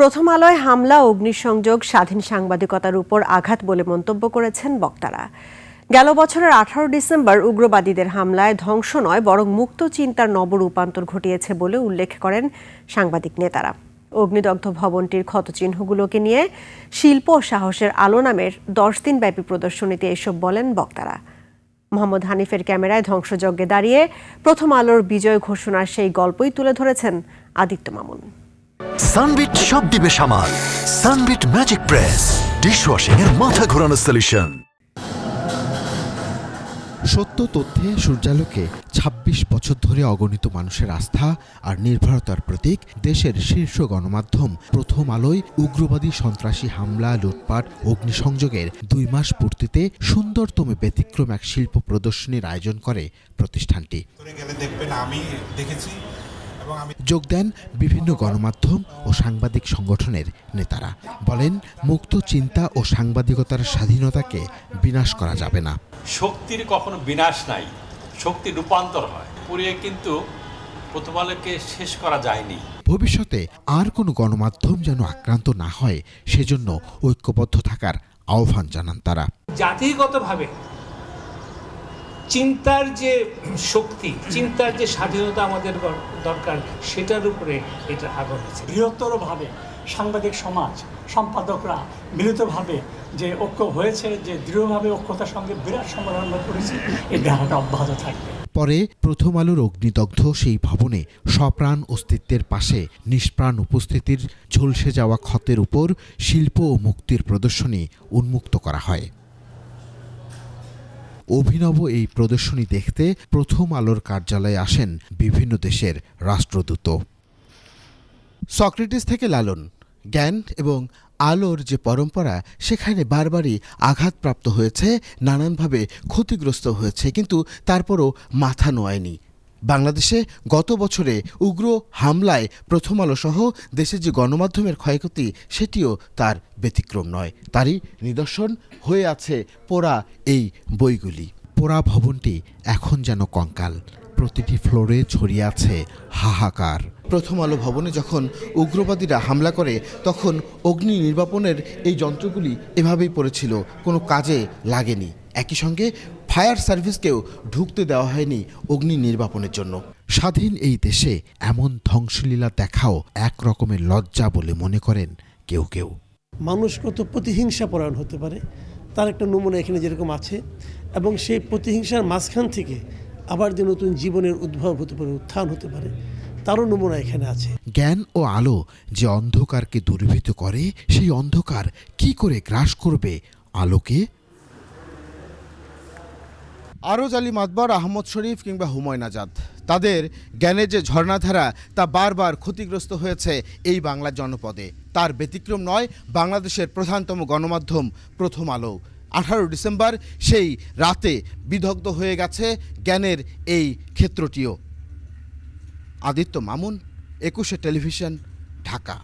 প্রথম আলোয় হামলা, অগ্নিসংযোগ স্বাধীন সাংবাদিকতার উপর আঘাত বলে মন্তব্য করেছেন বক্তারা। গেল বছরের 18 ডিসেম্বর উগ্রবাদীদের হামলায় ধ্বংস নয় বরং মুক্ত চিন্তার নবরূপান্তর ঘটিয়েছে বলে উল্লেখ করেন সাংবাদিক নেতারা। অগ্নিদগ্ধ ভবনটির ক্ষতচিহ্নগুলোকে নিয়ে শিল্প ও সাহসের আলো নামের 10 দিনব্যাপী প্রদর্শনীতে এসব বলেন বক্তারা। মোহাম্মদ হানিফের ক্যামেরায় ধ্বংসযজ্ঞে দাঁড়িয়ে প্রথম আলোর বিজয় ঘোষণার সেই গল্পই তুলে ধরেছেন আদিত্য মামুন। সানবিট সব দিবে সামাল। সানবিট ম্যাজিক প্রেস ডিশওয়াশিং এর মাথা ঘোরানো সলিউশন। সত্য তথ্যে সূর্যালোকে ২৬ বছর ধরে অগণিত মানুষের আস্থা আর নির্ভরতার প্রতীক দেশের শীর্ষ গণমাধ্যম প্রথম আলোয় উগ্রবাদী সন্ত্রাসী হামলা, লুটপাট, অগ্নিসংযোগের ২ মাস পূর্তিতে সুন্দরতম ব্যতিক্রম এক শিল্প প্রদর্শনীর আয়োজন করে প্রতিষ্ঠানটি। যোগ দেন বিভিন্ন গণমাধ্যম ও সাংবাদিক সংগঠনের নেতারা। বলেন, মুক্ত চিন্তা ও সাংবাদিকতার স্বাধীনতাকে বিনাশ করা যাবে না। শক্তির কখনো বিনাশ নাই, শক্তি রূপান্তর হয়। পুড়িয়ে কিন্তু প্রথম আলোকে শেষ করা যায়নি। ভবিষ্যতে আর কোনো গণমাধ্যম যেন আক্রান্ত না হয় সেজন্য ঐক্যবদ্ধ থাকার আহ্বান জানান তারা। জাতিগতভাবে চিন্তার যে শক্তি, চিন্তার যে স্বাধীনতা আমাদের দরকার, সেটার উপরে এটা আগ্রহ আছে। বৃহত্তরভাবে সাংবাদিক সমাজ, সম্পাদকরা মিলিতভাবে যে ঐক্য হয়েছে, যে দৃঢ়ভাবে ঐক্যতার সঙ্গে বিরাট সম্মেলন করেছে, এই ধারাটা অব্যাহত থাকবে। পরে প্রথম আলোর অগ্নিদগ্ধ সেই ভবনে সপ্রাণ অস্তিত্বের পাশে নিষ্প্রাণ উপস্থিতির ঝলসে যাওয়া ক্ষতের উপর শিল্প ও মুক্তির প্রদর্শনী উন্মুক্ত করা হয়। অভিনব এই প্রদর্শনী দেখতে প্রথম আলোর কার্যালয়ে আসেন বিভিন্ন দেশের রাষ্ট্রদূত। সক্রেটিস থেকে লালন, জ্ঞান এবং আলোর যে পরম্পরা সেখানে বারবারই আঘাতপ্রাপ্ত হয়েছে, নানানভাবে ক্ষতিগ্রস্ত হয়েছে, কিন্তু তারপরও মাথা নোয়ায়নি। বাংলাদেশে গত বছরে উগ্র হামলায় প্রথম আলো সহ দেশের যে গণমাধ্যমের ক্ষয়ক্ষতি, সেটিও তার ব্যতিক্রম নয়। তারই নিদর্শন হয়ে আছে পোড়া এই বইগুলি। পোড়া ভবনটি এখন যেন কঙ্কাল, প্রতিটি ফ্লোরে ছড়িয়ে আছে হাহাকার। প্রথম আলো ভবনে যখন উগ্রবাদীরা হামলা করে তখন অগ্নি নির্বাপনের এই যন্ত্রগুলি এভাবেই পড়েছিল, কোনো কাজে লাগেনি। একই সঙ্গে ফায়ার সার্ভিসকেও ঢুকতে দেওয়া হয়নি অগ্নি নির্বাপনের জন্য। স্বাধীন এই দেশে এমন ধ্বংসলীলা দেখাও এক রকমের লজ্জা বলে মনে করেন কেউ কেউ। মানুষ কত প্রতিহিংসা পরায়ণ হতে পারে তার একটা নমুনা এখানে যেরকম আছে, এবং সেই প্রতিহিংসার মাঝখান থেকে আবার যে নতুন জীবনের উদ্ভব হতে পারে, উত্থান হতে পারে, তারও নমুনা এখানে আছে। জ্ঞান ও আলো যে অন্ধকারকে দূরীভূত করে, সেই অন্ধকার কি করে গ্রাস করবে আলোকে? আরজ আলী মাতবার, আহমদ শরীফ কিংবা হুমায়ুন আজাদ, তাদের জ্ঞানের যে ঝর্ণাধারা তা বারবার ক্ষতিগ্রস্ত হয়েছে এই বাংলার জনপদে। তার ব্যতিক্রম নয় বাংলাদেশের প্রধানতম গণমাধ্যম প্রথম আলো। 18 ডিসেম্বর সেই রাতে বিদগ্ধ হয়ে গেছে জ্ঞানের এই ক্ষেত্রটিও। আদিত্য মামুন, 21 টেলিভিশন, ঢাকা।